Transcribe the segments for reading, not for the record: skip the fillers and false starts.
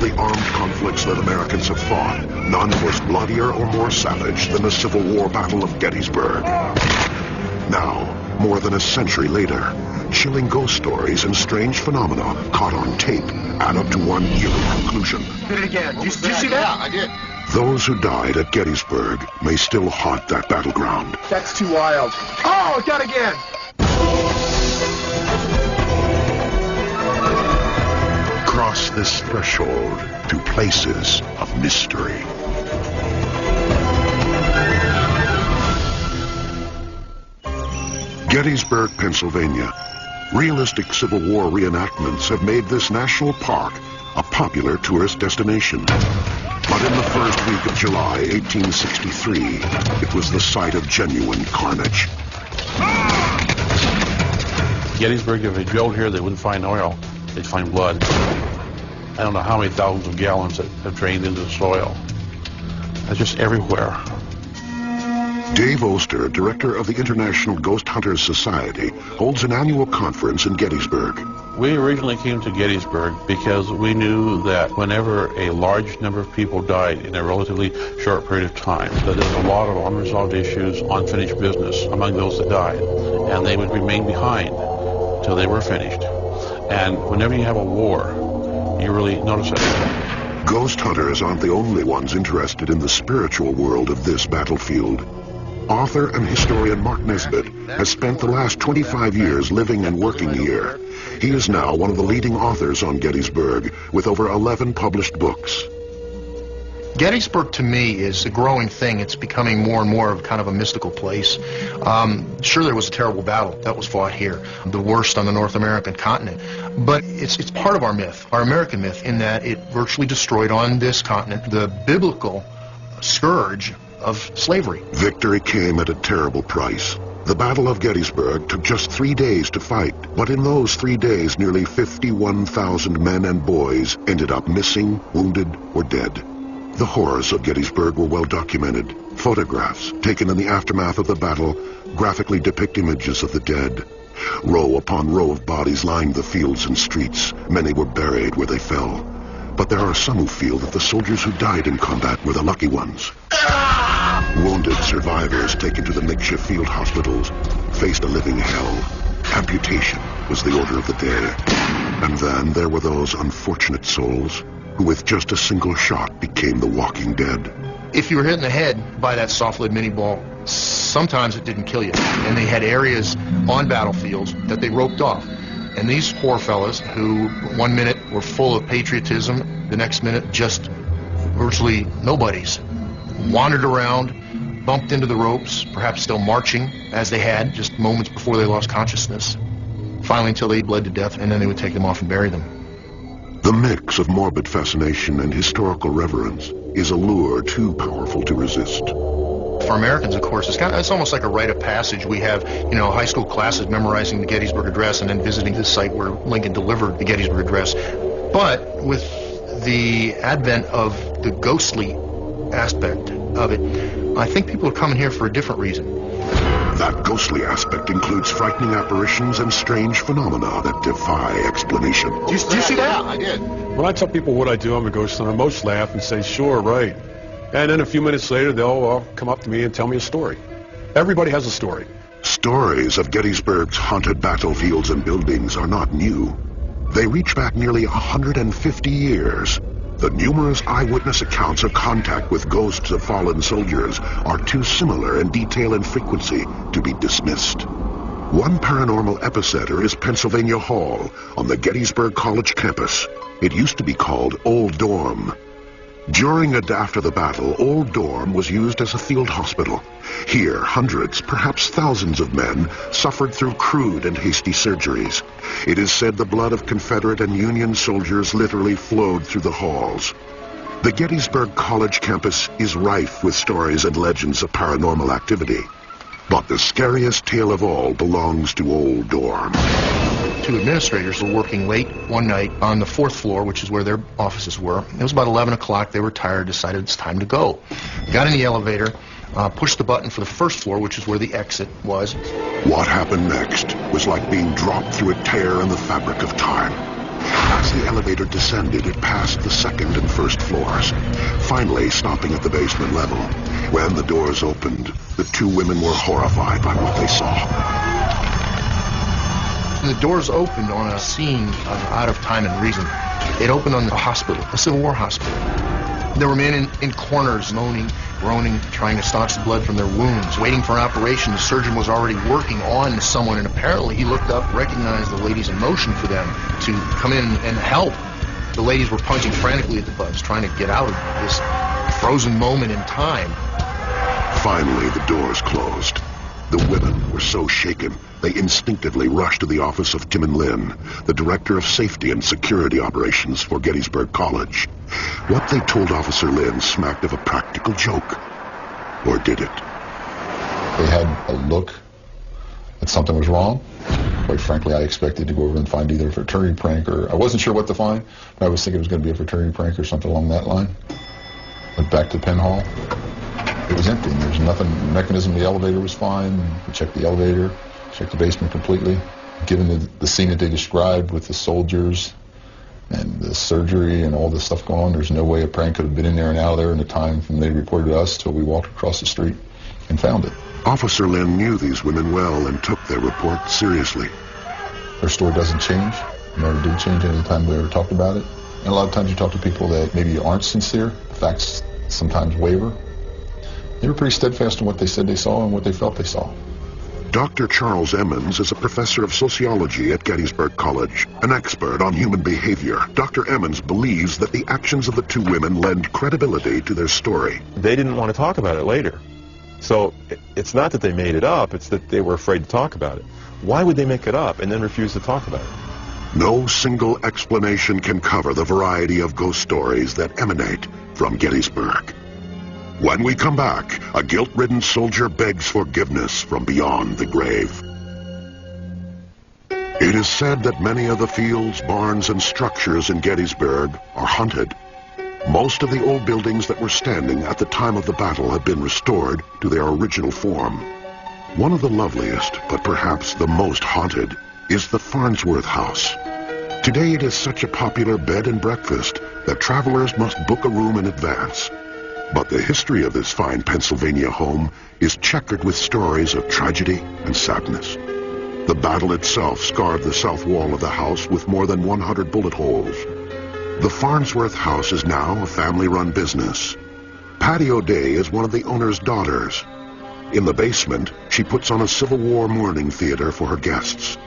the armed conflicts that Americans have fought, none was bloodier or more savage than the Civil War Battle of Gettysburg. Now, more than a century later, chilling ghost stories and strange phenomena caught on tape add up to one eerie conclusion. Did it again. Did you see that? Yeah, I did. Those who died at Gettysburg may still haunt that battleground. That's too wild. Oh, it got again. Cross this threshold to places of mystery. Gettysburg, Pennsylvania. Realistic Civil War reenactments have made this national park a popular tourist destination. But in the first week of July 1863, it was the site of genuine carnage. Gettysburg, if they drilled here, they wouldn't find oil. They'd find blood. I don't know how many thousands of gallons that have drained into the soil. It's just everywhere. Dave Oster, director of the International Ghost Hunters Society, holds an annual conference in Gettysburg. We originally came to Gettysburg because we knew that whenever a large number of people died in a relatively short period of time, that there's a lot of unresolved issues, unfinished business among those that died, and they would remain behind till they were finished. And whenever you have a war, you really notice it. Ghost hunters aren't the only ones interested in the spiritual world of this battlefield. Author and historian Mark Nesbitt has spent the last 25 years living and working here. He is now one of the leading authors on Gettysburg, with over 11 published books. Gettysburg, to me, is a growing thing. It's becoming more and more of kind of a mystical place. Sure, there was a terrible battle that was fought here, the worst on the North American continent. But it's part of our myth, our American myth, in that it virtually destroyed on this continent the biblical scourge of slavery. Victory came at a terrible price. The Battle of Gettysburg took just 3 days to fight, but in those 3 days, nearly 51,000 men and boys ended up missing, wounded, or dead. The horrors of Gettysburg were well documented. Photographs taken in the aftermath of the battle graphically depict images of the dead. Row upon row of bodies lined the fields and streets. Many were buried where they fell. But there are some who feel that the soldiers who died in combat were the lucky ones. Wounded survivors taken to the makeshift field hospitals faced a living hell. Amputation was the order of the day. And then there were those unfortunate souls who with just a single shot became the walking dead. If you were hit in the head by that soft-lead mini ball, sometimes it didn't kill you. And they had areas on battlefields that they roped off. And these poor fellas who 1 minute were full of patriotism, the next minute just virtually nobodies, wandered around, bumped into the ropes, perhaps still marching as they had just moments before they lost consciousness, finally until they bled to death, and then they would take them off and bury them. The mix of morbid fascination and historical reverence is a lure too powerful to resist. For Americans, of course, it's almost like a rite of passage. We have, high school classes memorizing the Gettysburg Address and then visiting the site where Lincoln delivered the Gettysburg Address. But with the advent of the ghostly aspect of it, I think people are coming here for a different reason. That ghostly aspect includes frightening apparitions and strange phenomena that defy explanation. Did you see that? Yeah, I did. When I tell people what I do, I'm a ghost hunter, most laugh and say, sure, right. And then a few minutes later, they'll come up to me and tell me a story. Everybody has a story. Stories of Gettysburg's haunted battlefields and buildings are not new. They reach back nearly 150 years. The numerous eyewitness accounts of contact with ghosts of fallen soldiers are too similar in detail and frequency to be dismissed. One paranormal epicenter is Pennsylvania Hall on the Gettysburg College campus. It used to be called Old Dorm. During and after the battle, Old Dorm was used as a field hospital. Here, hundreds, perhaps thousands of men suffered through crude and hasty surgeries. It is said the blood of Confederate and Union soldiers literally flowed through the halls. The Gettysburg College campus is rife with stories and legends of paranormal activity. But the scariest tale of all belongs to Old Dorm. Two administrators were working late one night on the 4th floor, which is where their offices were. It was about 11 o'clock. They were tired, decided it's time to go. Got in the elevator, pushed the button for the 1st floor, which is where the exit was. What happened next was like being dropped through a tear in the fabric of time. As the elevator descended, it passed the second and first floors, finally stopping at the basement level. When the doors opened, the two women were horrified by what they saw. The doors opened on a scene out of time and reason. It opened on a hospital, a Civil War hospital. There were men in corners, moaning, groaning, trying to staunch the blood from their wounds, waiting for an operation. The surgeon was already working on someone, and apparently he looked up, recognized the ladies in motion for them to come in and help. The ladies were punching frantically at the buttons, trying to get out of this frozen moment in time. Finally, the doors closed. The women were so shaken, they instinctively rushed to the office of Tim and Lynn, the Director of Safety and Security Operations for Gettysburg College. What they told Officer Lynn smacked of a practical joke. Or did it? They had a look that something was wrong. Quite frankly, I expected to go over and find either a fraternity prank or... I wasn't sure what to find, but I was thinking it was going to be a fraternity prank or something along that line. Went back to Penn Hall. It was empty. There's nothing. The mechanism of the elevator was fine. We checked the elevator, checked the basement completely. Given the scene that they described with the soldiers and the surgery and all this stuff going on, there's no way a prank could have been in there and out of there in the time from they reported to us till we walked across the street and found it. Officer Lynn knew these women well and took their report seriously. Their story doesn't change. It never did change any time we ever talked about it. And a lot of times you talk to people that maybe aren't sincere. The facts sometimes waver. They were pretty steadfast in what they said they saw and what they felt they saw. Dr. Charles Emmons is a professor of sociology at Gettysburg College, an expert on human behavior. Dr. Emmons believes that the actions of the two women lend credibility to their story. They didn't want to talk about it later. So it's not that they made it up, it's that they were afraid to talk about it. Why would they make it up and then refuse to talk about it? No single explanation can cover the variety of ghost stories that emanate from Gettysburg. When we come back, a guilt-ridden soldier begs forgiveness from beyond the grave. It is said that many of the fields, barns, and structures in Gettysburg are haunted. Most of the old buildings that were standing at the time of the battle have been restored to their original form. One of the loveliest, but perhaps the most haunted, is the Farnsworth House. Today it is such a popular bed and breakfast that travelers must book a room in advance. But the history of this fine Pennsylvania home is checkered with stories of tragedy and sadness. The battle itself scarred the south wall of the house with more than 100 bullet holes. The Farnsworth House is now a family-run business. Patty O'Day is one of the owner's daughters. In the basement, she puts on a Civil War mourning theater for her guests.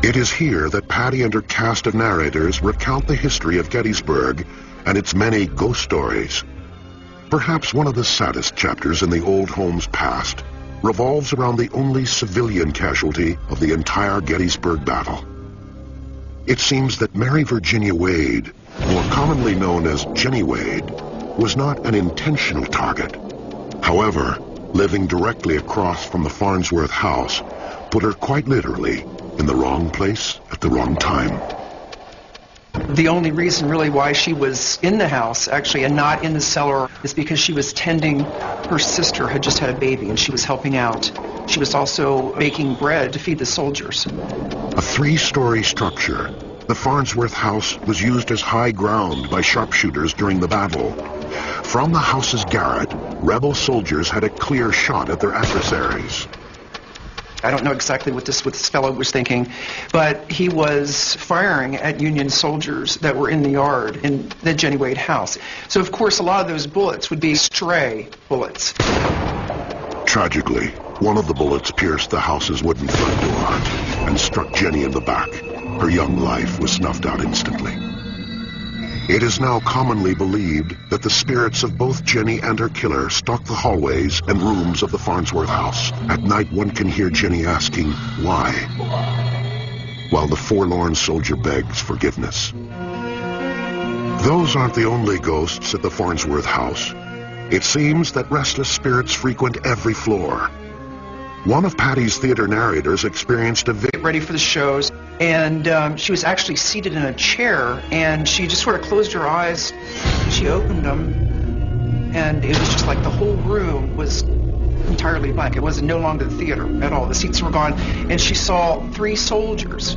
It is here that Patty and her cast of narrators recount the history of Gettysburg and its many ghost stories. Perhaps one of the saddest chapters in the old home's past revolves around the only civilian casualty of the entire Gettysburg battle. It seems that Mary Virginia Wade, more commonly known as Jenny Wade, was not an intentional target. However, living directly across from the Farnsworth house put her quite literally in the wrong place at the wrong time. The only reason really why she was in the house, actually, and not in the cellar, is because she was tending her sister had just had a baby and she was helping out. She was also baking bread to feed the soldiers. A three-story structure, the Farnsworth house was used as high ground by sharpshooters during the battle. From the house's garret, rebel soldiers had a clear shot at their adversaries. I don't know exactly what this fellow was thinking, but he was firing at Union soldiers that were in the yard in the Jenny Wade house. So, of course, a lot of those bullets would be stray bullets. Tragically, one of the bullets pierced the house's wooden front door and struck Jenny in the back. Her young life was snuffed out instantly. It is now commonly believed that the spirits of both Jenny and her killer stalk the hallways and rooms of the Farnsworth house. At night, one can hear Jenny asking, why? While the forlorn soldier begs forgiveness. Those aren't the only ghosts at the Farnsworth house. It seems that restless spirits frequent every floor. One of Patty's theater narrators experienced a Get ready for the shows, and she was actually seated in a chair, and she just sort of closed her eyes. She opened them, and it was just like the whole room was entirely blank. It was no longer the theater at all. The seats were gone, and she saw three soldiers.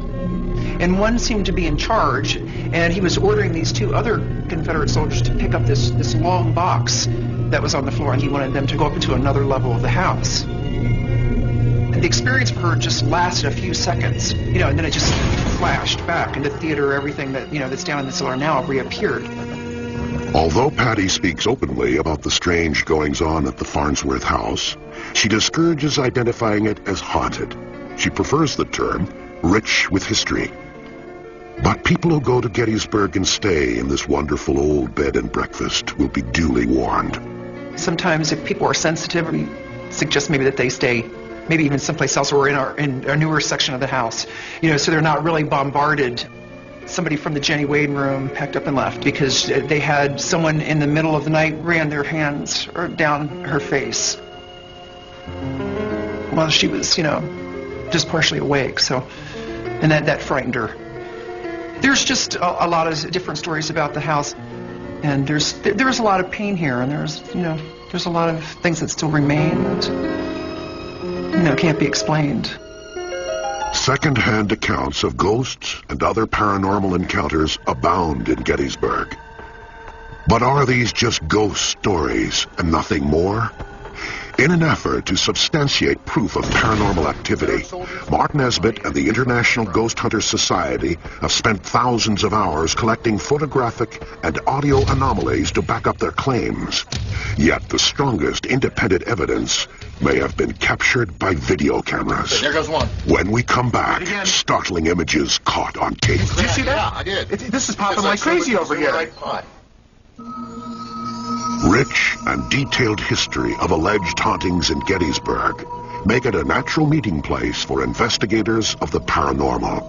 and one seemed to be in charge, and he was ordering these two other Confederate soldiers to pick up this long box that was on the floor, and he wanted them to go up into another level of the house. And the experience for her just lasted a few seconds, and then it just flashed back, and the theater, everything that, that's down in the cellar now reappeared. Although Patty speaks openly about the strange goings-on at the Farnsworth house, she discourages identifying it as haunted. She prefers the term rich with history. But people who go to Gettysburg and stay in this wonderful old bed and breakfast will be duly warned. Sometimes if people are sensitive, we suggest maybe that they stay maybe even someplace else or in our newer section of the house, so they're not really bombarded. Somebody from the Jenny Wade room packed up and left because they had someone in the middle of the night ran their hands down her face while she was, just partially awake. So, and that frightened her. There's just a lot of different stories about the house, and there's a lot of pain here, and there's a lot of things that still remain that can't be explained. Second-hand accounts of ghosts and other paranormal encounters abound in Gettysburg. But are these just ghost stories and nothing more? In an effort to substantiate proof of paranormal activity, Mark Nesbitt and the International Ghost Hunters Society have spent thousands of hours collecting photographic and audio anomalies to back up their claims. Yet the strongest independent evidence may have been captured by video cameras. There goes one. When we come back, startling images caught on tape. Did you see that? Yeah, I did. This is popping like crazy over here. Right pot. Rich and detailed history of alleged hauntings in Gettysburg make it a natural meeting place for investigators of the paranormal.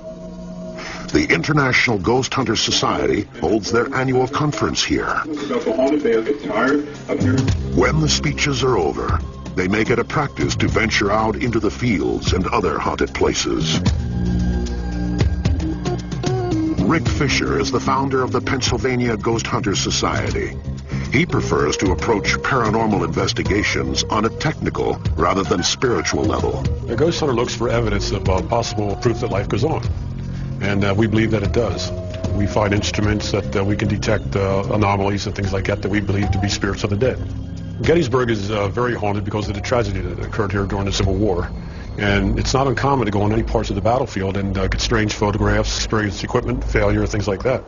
The International Ghost Hunters Society holds their annual conference here. When the speeches are over, they make it a practice to venture out into the fields and other haunted places. Rick Fisher is the founder of the Pennsylvania Ghost Hunters Society. He prefers to approach paranormal investigations on a technical rather than spiritual level. A ghost hunter looks for evidence of possible proof that life goes on, and we believe that it does. We find instruments that we can detect anomalies and things like that we believe to be spirits of the dead. Gettysburg is very haunted because of the tragedy that occurred here during the Civil War. And it's not uncommon to go on any parts of the battlefield and get strange photographs, experienced equipment failure, things like that.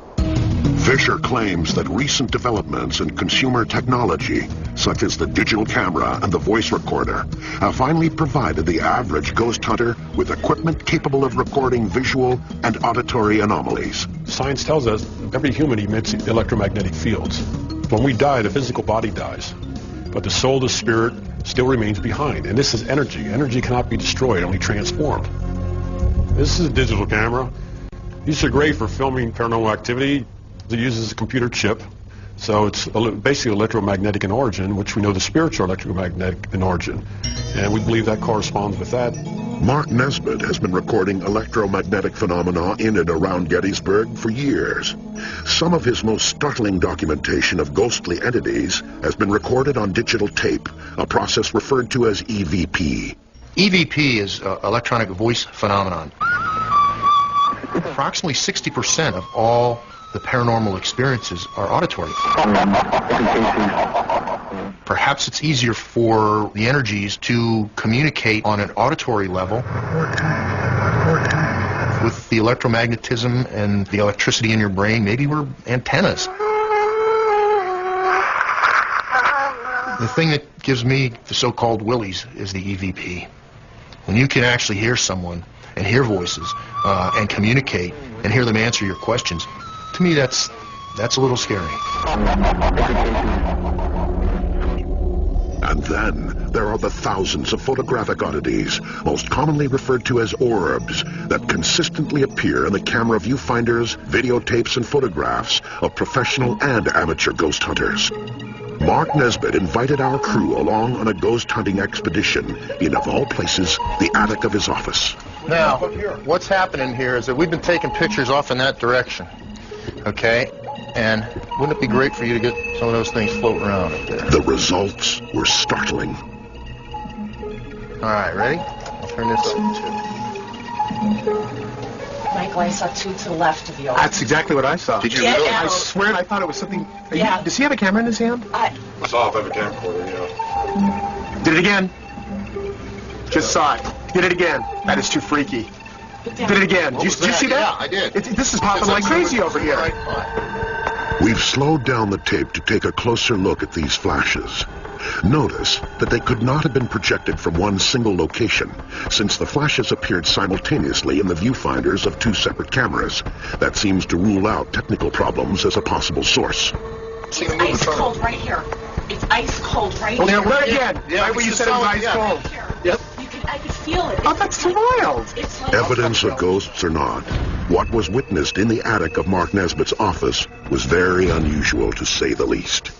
Fisher claims that recent developments in consumer technology, such as the digital camera and the voice recorder, have finally provided the average ghost hunter with equipment capable of recording visual and auditory anomalies. Science tells us every human emits electromagnetic fields. When we die, the physical body dies, but the soul, the spirit, still remains behind. And this is energy. Energy cannot be destroyed, only transformed. This is a digital camera. These are great for filming paranormal activity. It uses a computer chip, so it's basically electromagnetic in origin, which we know the spirits are electromagnetic in origin, and we believe that corresponds with that. Mark Nesbitt has been recording electromagnetic phenomena in and around Gettysburg for years. Some of his most startling documentation of ghostly entities has been recorded on digital tape, a process referred to as EVP. EVP is electronic voice phenomenon. Approximately 60% of all the paranormal experiences are auditory. Perhaps it's easier for the energies to communicate on an auditory level with the electromagnetism and the electricity in your brain. Maybe we're antennas. The thing that gives me the so-called willies is the EVP. When you can actually hear someone and hear voices and communicate and hear them answer your questions, to me that's a little scary. And then there are the thousands of photographic oddities, most commonly referred to as orbs, that consistently appear in the camera viewfinders, videotapes, and photographs of professional and amateur ghost hunters. Mark Nesbitt invited our crew along on a ghost hunting expedition in, of all places, the attic of his office. Now, what's happening here is that we've been taking pictures off in that direction, okay? And wouldn't it be great for you to get some of those things floating around up there? The results were startling. All right, ready? I'll turn this up too. Michael, I saw two to the left of you. That's exactly what I saw. Did you Get really? out. I swear I thought it was something... Yeah. Does he have a camera in his hand? I saw if I have a camcorder, yeah. Did it again. Just saw it. Did it again. That is too freaky. Did it again. Did you see that? Yeah, I did. This is popping like crazy over here. We've slowed down the tape to take a closer look at these flashes. Notice that they could not have been projected from one single location, since the flashes appeared simultaneously in the viewfinders of two separate cameras. That seems to rule out technical problems as a possible source. It's ice cold right here. It's ice cold right Oh, here. yeah, right again. Yeah, Right where you said it was ice cold. Right here. Yep. I could feel it. Oh, that's too wild. It's like Evidence of ghosts or not, what was witnessed in the attic of Mark Nesbitt's office was very unusual, to say the least.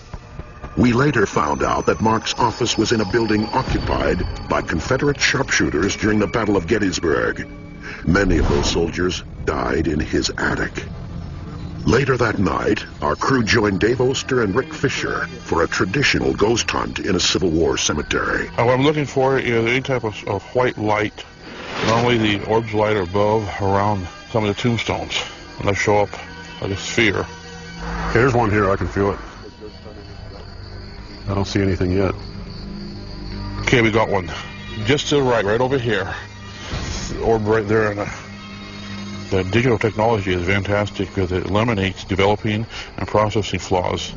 We later found out that Mark's office was in a building occupied by Confederate sharpshooters during the Battle of Gettysburg. Many of those soldiers died in his attic. Later that night, our crew joined Dave Oster and Rick Fisher for a traditional ghost hunt in a Civil War cemetery. What I'm looking for is any type of white light. Normally the orbs of light are above, around some of the tombstones, and they show up like a sphere. Okay, there's one here. I can feel it. I don't see anything yet. Okay, we got one. Just to the right over here. The orb right there, and the digital technology is fantastic because it eliminates developing and processing flaws.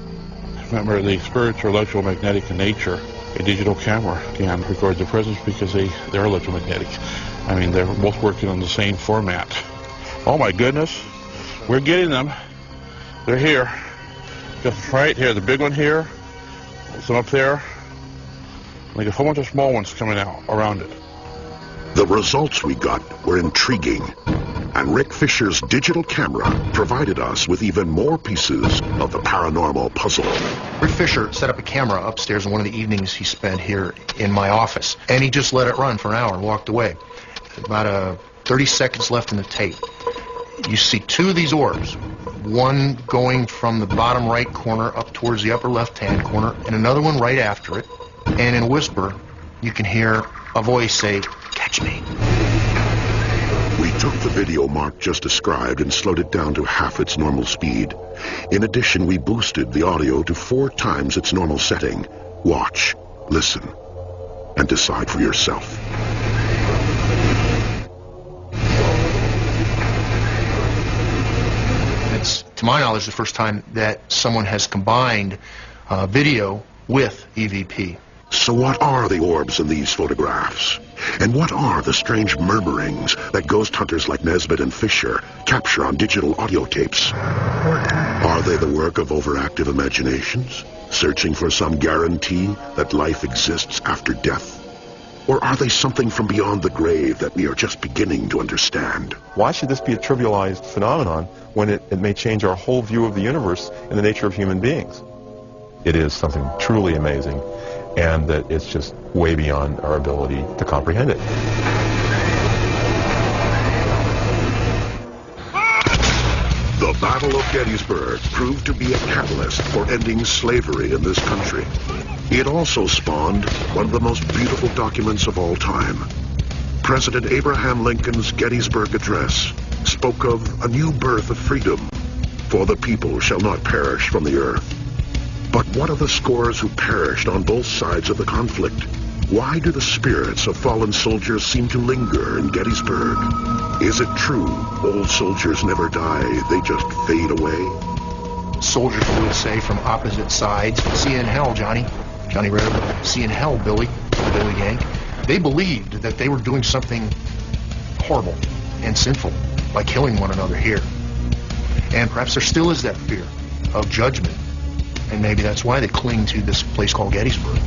Remember, the spirits are electromagnetic in nature. A digital camera can record the presence because they're electromagnetic. I mean, they're both working on the same format. Oh my goodness, we're getting them. They're here. Just right here, the big one here, some up there, like a whole bunch of small ones coming out around it. The results we got were intriguing, and Rick Fisher's digital camera provided us with even more pieces of the paranormal puzzle. Rick Fisher set up a camera upstairs in one of the evenings he spent here in my office, and he just let it run for an hour and walked away. About 30 seconds left in the tape. You see two of these orbs, one going from the bottom right corner up towards the upper left-hand corner, and another one right after it. And in a whisper, you can hear a voice say, "Catch me." We took the video Mark just described and slowed it down to half its normal speed. In addition, we boosted the audio to 4 times its normal setting. Watch, listen, and decide for yourself. It's, to my knowledge, the first time that someone has combined video with EVP. So what are the orbs in these photographs? And what are the strange murmurings that ghost hunters like Nesbitt and Fisher capture on digital audio tapes? Are they the work of overactive imaginations, searching for some guarantee that life exists after death? Or are they something from beyond the grave that we are just beginning to understand? Why should this be a trivialized phenomenon when it may change our whole view of the universe and the nature of human beings? It is something truly amazing, and that it's just way beyond our ability to comprehend it. The Battle of Gettysburg proved to be a catalyst for ending slavery in this country. It also spawned one of the most beautiful documents of all time. President Abraham Lincoln's Gettysburg Address spoke of a new birth of freedom, for the people shall not perish from the earth. But what of the scores who perished on both sides of the conflict? Why do the spirits of fallen soldiers seem to linger in Gettysburg? Is it true old soldiers never die, they just fade away? Soldiers would say from opposite sides, "See you in hell, Johnny." Johnny Red, "See you in hell, Billy." Billy Yank. They believed that they were doing something horrible and sinful by killing one another here. And perhaps there still is that fear of judgment. And maybe that's why they cling to this place called Gettysburg.